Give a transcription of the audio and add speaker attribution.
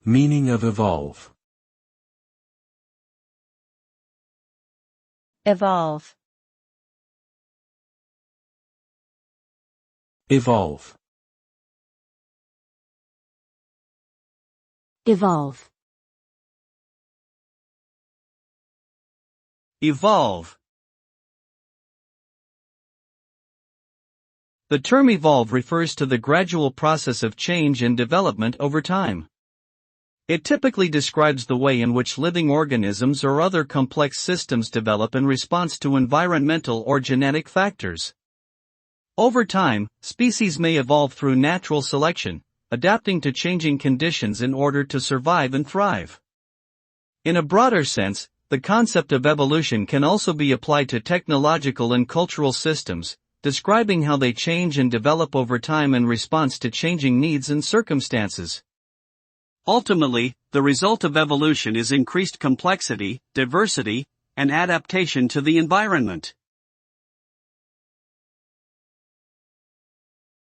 Speaker 1: Meaning of evolve.
Speaker 2: Evolve.
Speaker 1: Evolve.
Speaker 2: Evolve.
Speaker 3: Evolve. The term evolve refers to the gradual process of change and development over time. It typically describes the way in which living organisms or other complex systems develop in response to environmental or genetic factors. Over time, species may evolve through natural selection, adapting to changing conditions in order to survive and thrive. In a broader sense, the concept of evolution can also be applied to technological and cultural systems, describing how they change and develop over time in response to changing needs and circumstances. Ultimately, the result of evolution is increased complexity, diversity, and adaptation to the environment.